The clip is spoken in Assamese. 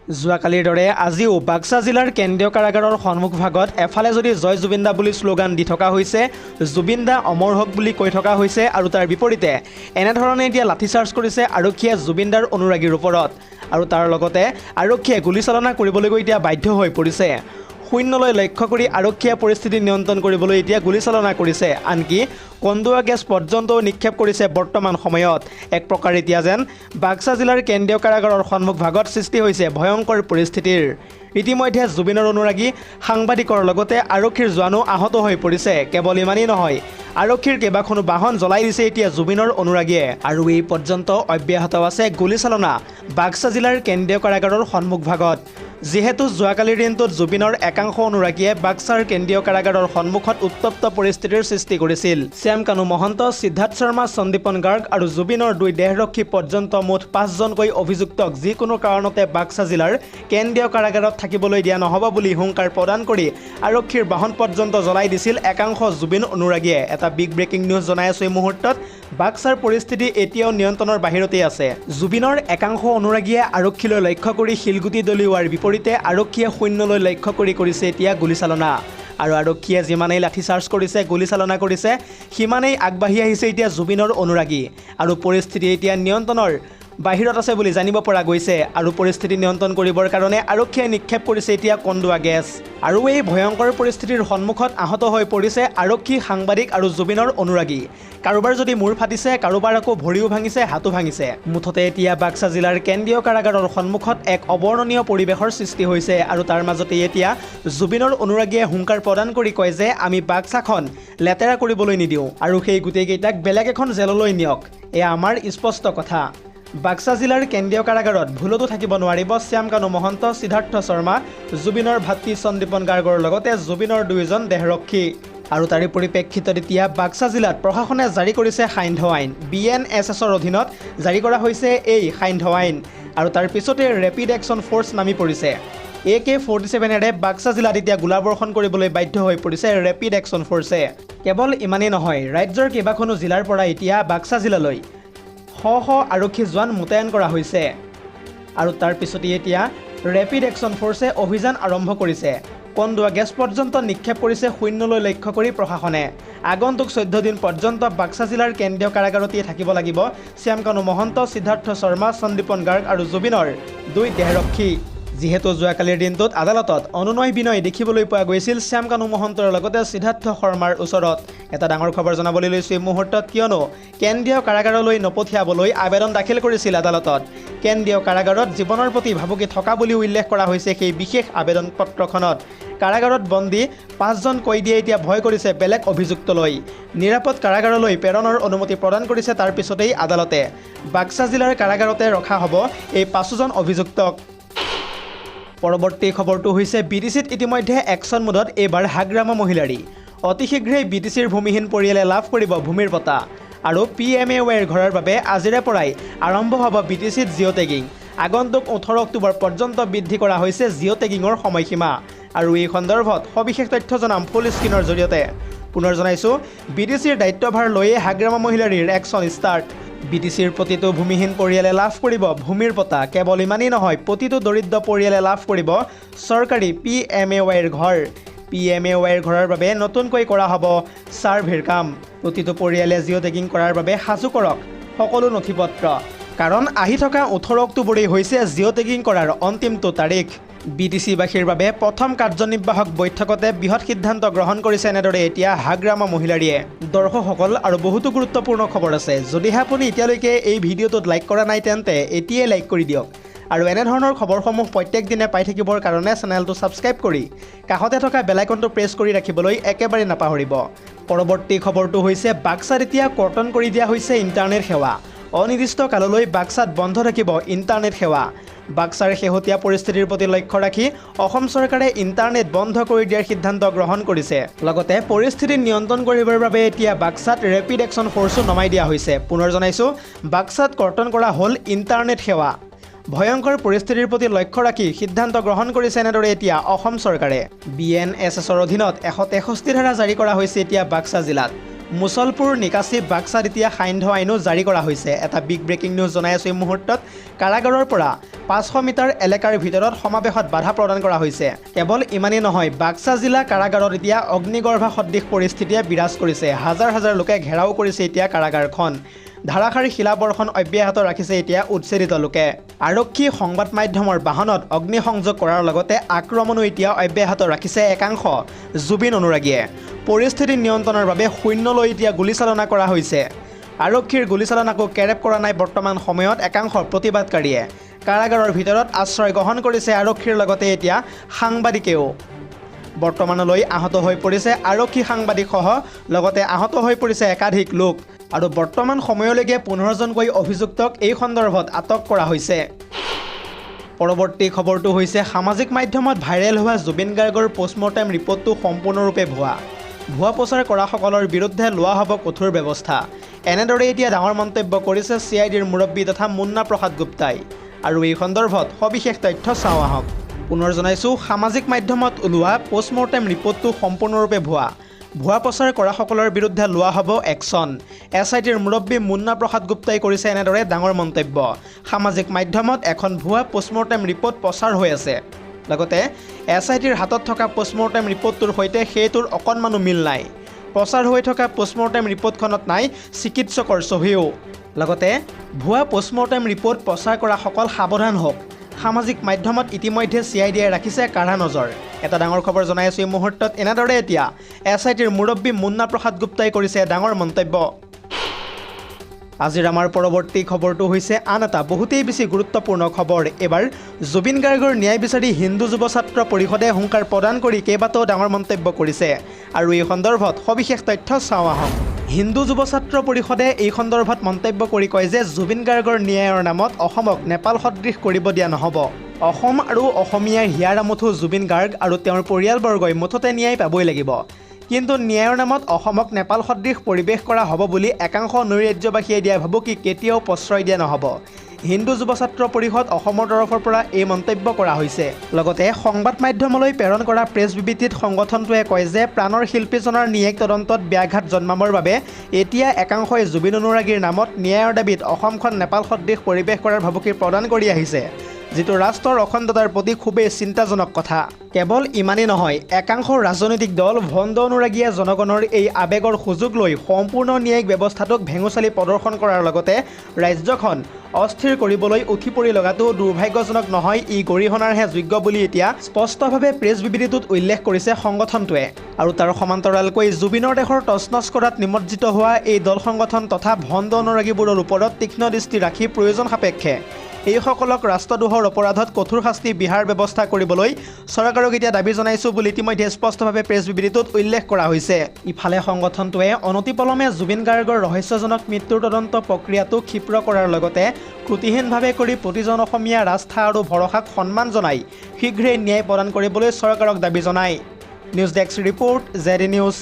যোৱাকালিৰ দৰে আজিও বাক্সা জিলাৰ কেন্দ্ৰীয় কাৰাগাৰৰ সন্মুখভাগত এফালে যদি জয় জুবিন দা বুলি শ্লোগান দি থকা হৈছে, জুবিন দা অমৰ হওক বুলি কৈ থকা হৈছে, আৰু তাৰ বিপৰীতে এনেধৰণে এতিয়া লাঠিচাৰ্জ কৰিছে আৰক্ষীয়ে জুবিন দাৰ অনুৰাগীৰ ওপৰত, আৰু তাৰ লগতে আৰক্ষীয়ে গুলীচালনা কৰিবলৈও এতিয়া বাধ্য হৈ পৰিছে। শূন্যলৈ লক্ষ্য কৰি আৰক্ষীয়ে পৰিস্থিতি নিয়ন্ত্ৰণ কৰিবলৈ এতিয়া গুলীচালনা কৰিছে, আনকি কন্দুৱা গেছ পৰ্যন্তও নিক্ষেপ কৰিছে। বৰ্তমান সময়ত এক প্ৰকাৰ এতিয়া যেন বাক্সা জিলাৰ কেন্দ্ৰীয় কাৰাগাৰৰ সন্মুখভাগত সৃষ্টি হৈছে ভয়ংকৰ পৰিস্থিতিৰ। ইতিমধ্যে জুবিনৰ অনুৰাগী সাংবাদিকৰ লগতে আৰক্ষীৰ জোৱানো আহত হৈ পৰিছে। কেৱল ইমানেই নহয়, আৰক্ষীৰ কেইবাখনো বাহন জ্বলাই দিছে এতিয়া জুবিনৰ অনুৰাগীয়ে, আৰু এই পৰ্যন্ত অব্যাহত আছে গুলীচালনা বাক্সা জিলাৰ কেন্দ্ৰীয় কাৰাগাৰৰ সন্মুখভাগত। যিহেতু যোৱাকালিৰ দিনটোত জুবিনৰ একাংশ অনুৰাগীয়ে বাক্সাৰ কেন্দ্ৰীয় কাৰাগাৰৰ সন্মুখত উত্তপ্ত পৰিস্থিতিৰ সৃষ্টি কৰিছিল। শ্যাম কানু মহন্ত, সিদ্ধাৰ্থ শৰ্মা, সন্দীপন গাৰ্গ আৰু জুবিনৰ 2 দেহৰক্ষী পৰ্যন্ত মুঠ 5জনকৈ অভিযুক্তক যিকোনো কাৰণতে বাক্সা জিলাৰ কেন্দ্ৰীয় কাৰাগাৰত থাকিবলৈ দিয়া নহ'ব বুলি হুংকাৰ প্ৰদান কৰি আৰক্ষীৰ বাহন পৰ্যন্ত জ্বলাই দিছিল একাংশ জুবিন অনুৰাগীয়ে। এটা বিগ ব্ৰেকিং নিউজ জনাই আছো এই মুহূৰ্তত। বাক্সাৰ পৰিস্থিতি এতিয়াও নিয়ন্ত্ৰণৰ বাহিৰতেই আছে। জুবিনৰ একাংশ অনুৰাগীয়ে আৰক্ষীলৈ লক্ষ্য কৰি শিলগুটি দলিওৱাৰ বিপৰীতে আৰক্ষীয়ে শূন্যলৈ লক্ষ্য কৰি কৰিছে এতিয়া গুলীচালনা, আৰু আৰক্ষীয়ে যিমানেই লাঠিচাৰ্জ কৰিছে, গুলীচালনা কৰিছে, সিমানেই আগবাঢ়ি আহিছে এতিয়া জুবিনৰ অনুৰাগী, আৰু পৰিস্থিতি এতিয়া নিয়ন্ত্ৰণৰ বাহিৰত আছে বুলি জানিব পৰা গৈছে। আৰু পৰিস্থিতি নিয়ন্ত্ৰণ কৰিবৰ কাৰণে আৰক্ষীয়ে নিক্ষেপ কৰিছে এতিয়া কন্দুৱা গেছ, আৰু এই ভয়ংকৰ পৰিস্থিতিৰ সন্মুখত আহত হৈ পৰিছে আৰক্ষী, সাংবাদিক আৰু জুবিনৰ অনুৰাগী। কাৰোবাৰ যদি মূৰ ফাটিছে, কাৰোবাৰ আকৌ ভৰিও ভাঙিছে, হাতো ভাঙিছে। মুঠতে এতিয়া বাক্সা জিলাৰ কেন্দ্ৰীয় কাৰাগাৰৰ সন্মুখত এক অবৰ্ণনীয় পৰিৱেশৰ সৃষ্টি হৈছে, আৰু তাৰ মাজতে এতিয়া জুবিনৰ অনুৰাগীয়ে হুংকাৰ প্ৰদান কৰি কয় যে আমি বাক্সাখন লেতেৰা কৰিবলৈ নিদিওঁ, আৰু সেই গোটেইকেইটাক বেলেগ এখন জেললৈ নিয়ক। এয়া আমাৰ স্পষ্ট কথা। বাক্সা জিলাৰ কেন্দ্ৰীয় কাৰাগাৰত ভুলতো থাকিব নোৱাৰিব শ্যাম কানু মহন্ত, সিদ্ধাৰ্থ শৰ্মা, জুবিনৰ ভাতৃ সন্দীপন গাৰ্গৰ লগতে জুবিনৰ 2জন দেহৰক্ষী। আৰু তাৰে পৰিপ্ৰেক্ষিতত এতিয়া বাক্সা জিলাত প্ৰশাসনে জাৰি কৰিছে সান্ধ্য আইন। BNSSৰ অধীনত জাৰি কৰা হৈছে এই সান্ধ্য আইন, আৰু তাৰ পিছতে ৰেপিড একশ্যন ফ'ৰ্চ নামি পৰিছে। AK-47ৰে বাক্সা জিলাত এতিয়া গোলাবৰ্ষণ কৰিবলৈ বাধ্য হৈ পৰিছে ৰেপিড একশ্যন ফ'ৰ্চে। কেৱল ইমানেই নহয়, ৰাজ্যৰ কেইবাখনো জিলাৰ পৰা এতিয়া বাক্সা জিলালৈ শ আৰক্ষী জোৱান মোতায়েন কৰা হৈছে, আৰু তাৰ পিছতে এতিয়া ৰেপিড একশ্যন ফ'ৰ্চে অভিযান আৰম্ভ কৰিছে। কন্দুৱা গেছ পৰ্যন্ত নিক্ষেপ কৰিছে শূন্যলৈ লক্ষ্য কৰি প্ৰশাসনে। আগন্তুক 14 দিন পৰ্যন্ত বাক্সা জিলাৰ কেন্দ্ৰীয় কাৰাগাৰতেই থাকিব লাগিব শ্যাম কানু মহন্ত, সিদ্ধাৰ্থ শৰ্মা, সন্দীপন গাৰ্গ আৰু জুবিনৰ 2 দেহৰক্ষী। যিহেতু যোৱাকালিৰ দিনটোত আদালতত অনুনয় বিনয় দেখিবলৈ পোৱা গৈছিল শ্যাম কানু মহন্তৰ লগতে সিদ্ধাৰ্থ শৰ্মাৰ ওচৰত। এটা ডাঙৰ খবৰ জনাবলৈ লৈছোঁ এই মুহূৰ্তত, কিয়নো কেন্দ্ৰীয় কাৰাগাৰলৈ নপঠিয়াবলৈ আবেদন দাখিল কৰিছিল আদালতত। কেন্দ্ৰীয় কাৰাগাৰত জীৱনৰ প্ৰতি ভাবুকি থকা বুলি উল্লেখ কৰা হৈছে সেই বিশেষ আবেদন পত্ৰখনত। কাৰাগাৰত বন্দী 5জন কয়দীয়ে এতিয়া ভয় কৰিছে বেলেগ অভিযুক্তলৈ। নিৰাপদ কাৰাগাৰলৈ প্ৰেৰণৰ অনুমতি প্ৰদান কৰিছে তাৰ পিছতেই আদালতে। বাক্সা জিলাৰ কাৰাগাৰতে ৰখা হ'ব এই 5জন অভিযুক্তক। পৰৱৰ্তী খবৰটো হৈছে BTCত ইতিমধ্যে একশ্যন মোডত এইবাৰ হাগ্ৰামা মহিলাৰী। অতি শীঘ্ৰেই BTCৰ ভূমিহীন পৰিয়ালে লাভ কৰিব ভূমিৰ পটা, আৰু PMAOৰ ঘৰৰ বাবে আজিৰে পৰাই আৰম্ভ হ'ব BTCত জিঅ' টেগিং। আগন্তুক 18 অক্টোবৰ পৰ্যন্ত বৃদ্ধি কৰা হৈছে জিঅ' টেগিঙৰ সময়সীমা, আৰু এই সন্দৰ্ভত সবিশেষ তথ্য জনাম ফুল স্ক্ৰীনৰ জৰিয়তে। পুনৰ জনাইছোঁ, BTCৰ দায়িত্বভাৰ লৈয়ে হাগ্ৰামা মহিলাৰীৰ একশ্যন ষ্টাৰ্ট। BTCৰ প্ৰতিটো ভূমিহীন পৰিয়ালে লাভ কৰিব ভূমিৰ পটা। কেৱল ইমানেই নহয়, প্ৰতিটো দৰিদ্ৰ পৰিয়ালে লাভ কৰিব চৰকাৰী PMAOৰ ঘৰ। PMAOৰ ঘৰৰ বাবে নতুনকৈ কৰা হ'ব ছাৰ্ভেৰ কাম। প্ৰতিটো পৰিয়ালে জিঅ' টেগিং কৰাৰ বাবে সাজু কৰক সকলো নথিপত্ৰ, কাৰণ আহি থকা 18 অক্টোবৰেই হৈছে জিঅ' টেগিং কৰাৰ অন্তিমটো তাৰিখ। BTCবাসীৰ বাবে প্ৰথম কাৰ্যনিৰ্বাহক বৈঠকতে বৃহৎ সিদ্ধান্ত গ্ৰহণ কৰিছে এনেদৰে এতিয়া হাগ্ৰামা মহিলাৰীয়ে। দৰ্শকসকল, আৰু বহুতো গুৰুত্বপূৰ্ণ খবৰ আছে। যদিহে আপুনি এতিয়ালৈকে এই ভিডিঅ'টোত লাইক কৰা নাই, তেন্তে এতিয়াই লাইক কৰি দিয়ক, আৰু এনেধৰণৰ খবৰসমূহ প্ৰত্যেক দিনে পাই থাকিবৰ কাৰণে চেনেলটো ছাবস্ক্ৰাইব কৰি কাষতে থকা বেল আইকনটো প্ৰেছ কৰি ৰাখিবলৈ একেবাৰে নাপাহৰিব। পৰৱৰ্তী খবৰটো হৈছে বাক্সাত এতিয়া কৰ্তন কৰি দিয়া হৈছে ইণ্টাৰনেট সেৱা। অনিৰ্দিষ্ট কাললৈ বাক্সাত বন্ধ থাকিব ইণ্টাৰনেট সেৱা। বাক্সাৰ শেহতীয়া পৰিস্থিতিৰ প্ৰতি লক্ষ্য ৰাখি অসম চৰকাৰে ইণ্টাৰনেট বন্ধ কৰি দিয়াৰ সিদ্ধান্ত গ্ৰহণ কৰিছে। লগতে পৰিস্থিতি নিয়ন্ত্ৰণ কৰিবৰ বাবে এতিয়া বাক্সাত ৰেপিড একশ্যন ফ'ৰ্চো নমাই দিয়া হৈছে। পুনৰ জনাইছোঁ, বাক্সাত কৰ্তন কৰা হ'ল ইণ্টাৰনেট সেৱা। ভয়ংকৰ পৰিস্থিতিৰ প্ৰতি লক্ষ্য ৰাখি সিদ্ধান্ত গ্ৰহণ কৰিছে এনেদৰে এতিয়া অসম চৰকাৰে। BNSSৰ অধীনত 163 ধাৰা জাৰি কৰা হৈছে এতিয়া বাক্সা জিলাত। মুছলপুৰ নিকাচি বাক্সাত এতিয়া সান্ধ্য আইনো জাৰি কৰা হৈছে। এটা বিগ ব্ৰেকিং নিউজ জনাই আছোঁ এই মুহূৰ্তত। কাৰাগাৰৰ পৰা 500 মিটাৰ এলেকাৰ ভিতৰত সমাৱেশত বাধা প্ৰদান কৰা হৈছে। কেৱল ইমানেই নহয়, বাক্সা জিলা কাৰাগাৰত এতিয়া অগ্নিগৰ্ভা সদৃশ পৰিস্থিতিয়ে বিৰাজ কৰিছে। হাজাৰ হাজাৰ লোকে ঘেৰাও কৰিছে এতিয়া কাৰাগাৰখন। ধাৰাসাৰী শিলাবৰ্ষণ অব্যাহত ৰাখিছে এতিয়া উচ্ছেদিত লোকে। আৰক্ষী সংবাদ মাধ্যমৰ বাহনত অগ্নিসংযোগ কৰাৰ লগতে আক্ৰমণো এতিয়া অব্যাহত ৰাখিছে একাংশ জুবিন অনুৰাগীয়ে। পৰিস্থিতি নিয়ন্ত্ৰণৰ বাবে শূন্যলৈ এতিয়া গুলীচালনা কৰা হৈছে। আৰক্ষীৰ গুলীচালনাকো কেৰেপ কৰা নাই বৰ্তমান সময়ত একাংশ প্ৰতিবাদকাৰীয়ে। কাৰাগাৰৰ ভিতৰত আশ্ৰয় গ্ৰহণ কৰিছে আৰক্ষীৰ লগতে এতিয়া সাংবাদিকেও। বৰ্তমানলৈ আহত হৈ পৰিছে আৰক্ষী সাংবাদিকসহ লগতে আহত হৈ পৰিছে একাধিক লোক আৰু বৰ্তমান সময়লৈকে 15জনকৈ অভিযুক্তক এই সন্দৰ্ভত আটক কৰা হৈছে। পৰৱৰ্তী খবৰটো হৈছে সামাজিক মাধ্যমত ভাইৰেল হোৱা জুবিন গাৰ্গৰ পোষ্টমৰ্টেম ৰিপৰ্টটো সম্পূৰ্ণৰূপে ভুৱা প্ৰচাৰ কৰাসকলৰ বিৰুদ্ধে লোৱা হ'ব কঠোৰ ব্যৱস্থা। এনেদৰে এতিয়া ডাঙৰ মন্তব্য কৰিছে CIDৰ মুৰব্বী তথা মুন্না প্ৰসাদ গুপ্তাই। আৰু এই সন্দৰ্ভত সবিশেষ তথ্য চাওঁ আহক। পুনৰ জনাইছোঁ, সামাজিক মাধ্যমত ওলোৱা পোষ্টমৰ্টেম ৰিপৰ্টটো সম্পূৰ্ণৰূপে ভুৱা প্ৰচাৰ কৰাসকলৰ বিৰুদ্ধে লোৱা হ'ব একশ্যন। SITৰ মুৰব্বী মুন্না প্ৰসাদ গুপ্তাই কৰিছে এনেদৰে ডাঙৰ মন্তব্য। সামাজিক মাধ্যমত এখন ভুৱা পোষ্টমৰ্টেম ৰিপৰ্ট প্ৰচাৰ হৈ আছে। লগতে SITৰ হাতত থকা পোষ্টমৰ্টেম ৰিপৰ্টটোৰ সৈতে সেইটোৰ অকণমানো মিল নাই। প্ৰচাৰ হৈ থকা পোষ্টমৰ্টেম ৰিপৰ্টখনত নাই চিকিৎসকৰ চহীও। লগতে ভুৱা পোষ্টমৰ্টেম ৰিপৰ্ট প্ৰচাৰ কৰাসকল সাৱধান হওক। সামাজিক মাধ্যমত ইতিমধ্যে CIDয়ে ৰাখিছে কাঢ়া নজৰ। এটা ডাঙৰ খবৰ জনাই আছোঁ এই মুহূৰ্তত। এনেদৰে এতিয়া SITৰ মুৰব্বী মুন্না প্ৰসাদ গুপ্তাই কৰিছে ডাঙৰ মন্তব্য। আজিৰ আমাৰ পৰৱৰ্তী খবৰটো হৈছে আন এটা বহুতেই বেছি গুৰুত্বপূৰ্ণ খবৰ। এবাৰ জুবিন গাৰ্গৰ ন্যায় বিচাৰি হিন্দু যুৱ ছাত্ৰ পৰিষদে হুংকাৰ প্ৰদান কৰি কেইবাটাও ডাঙৰ মন্তব্য কৰিছে। আৰু এই সন্দৰ্ভত সবিশেষ তথ্য চাওঁ আহক। হিন্দু যুৱ ছাত্ৰ পৰিষদে এই সন্দৰ্ভত মন্তব্য কৰি কয় যে জুবিন গাৰ্গৰ ন্যায়ৰ নামত অসমক নেপাল সদৃশ কৰিব দিয়া নহ'ব। অসম আৰু অসমীয়াৰ হিয়াৰ আমঠু জুবিন গাৰ্গ আৰু তেওঁৰ পৰিয়ালবৰ্গই মুঠতে ন্যায় পাবই লাগিব। কিন্তু ন্যায়ৰ নামত অসমক নেপাল সদৃশ পৰিৱেশ কৰা হ'ব বুলি একাংশ নৈৰাজ্যবাসীয়ে দিয়া ভাবুকি কেতিয়াও প্ৰশ্ৰয় দিয়া নহ'ব। হিন্দু যুৱ ছাত্ৰ পৰিষদ অসমৰ তৰফৰ পৰা এই মন্তব্য কৰা হৈছে। লগতে সংবাদ মাধ্যমলৈ প্ৰেৰণ কৰা প্ৰেছ বিবৃতিত সংগঠনটোৱে কয় যে প্ৰাণৰ শিল্পীজনৰ ন্যায়িক তদন্তত ব্যাঘাত জন্মাবৰ বাবে এতিয়া একাংশই জুবিন অনুৰাগীৰ নামত ন্যায়ৰ দাবীত অসমখন নেপাল সদৃশ পৰিৱেশ কৰাৰ ভাবুকি প্ৰদান কৰি আহিছে, যিটো ৰাষ্ট্ৰৰ অখণ্ডতাৰ প্ৰতি খুবেই চিন্তাজনক কথা। কেৱল ইমানেই নহয়, একাংশ ৰাজনৈতিক দল ভণ্ড অনুৰাগীয়ে জনগণৰ এই আৱেগৰ সুযোগ লৈ সম্পূৰ্ণ ন্যায়িক ব্যৱস্থাটোক ভেঙুচালি প্ৰদৰ্শন কৰাৰ লগতে ৰাজ্যখন অস্থিৰ কৰিবলৈ উঠি পৰি লগাটো দুৰ্ভাগ্যজনক নহয়, ই গৰিহণাৰহে যোগ্য বুলি এতিয়া স্পষ্টভাৱে প্ৰেছ বিবৃতিটোত উল্লেখ কৰিছে সংগঠনটোৱে। আৰু তাৰ সমান্তৰালকৈ জুবিনৰ দেশৰ তছনছ কৰাত নিমজ্জিত হোৱা এই দল সংগঠন তথা ভণ্ড অনুৰাগীবোৰৰ ওপৰত তীক্ষ্ণ দৃষ্টি ৰাখি প্ৰয়োজন সাপেক্ষে এইসকলক ৰাষ্ট্ৰদ্ৰোহৰ অপৰাধত কঠোৰ শাস্তি বিহাৰ ব্যৱস্থা কৰিবলৈ চৰকাৰক এতিয়া দাবী জনাইছোঁ বুলি ইতিমধ্যে স্পষ্টভাৱে প্ৰেছ বিবৃতিটোত উল্লেখ কৰা হৈছে। ইফালে সংগঠনটোৱে অনতিপলমে জুবিন গাৰ্গৰ ৰহস্যজনক মৃত্যুৰ তদন্ত প্ৰক্ৰিয়াটো ক্ষীপ্ৰ কৰাৰ লগতে ত্ৰুটিহীনভাৱে কৰি প্ৰতিজন অসমীয়াৰ আস্থা আৰু ভৰসাক সন্মান জনাই শীঘ্ৰেই ন্যায় প্ৰদান কৰিবলৈ চৰকাৰক দাবী জনায়। News desk report, ZD news.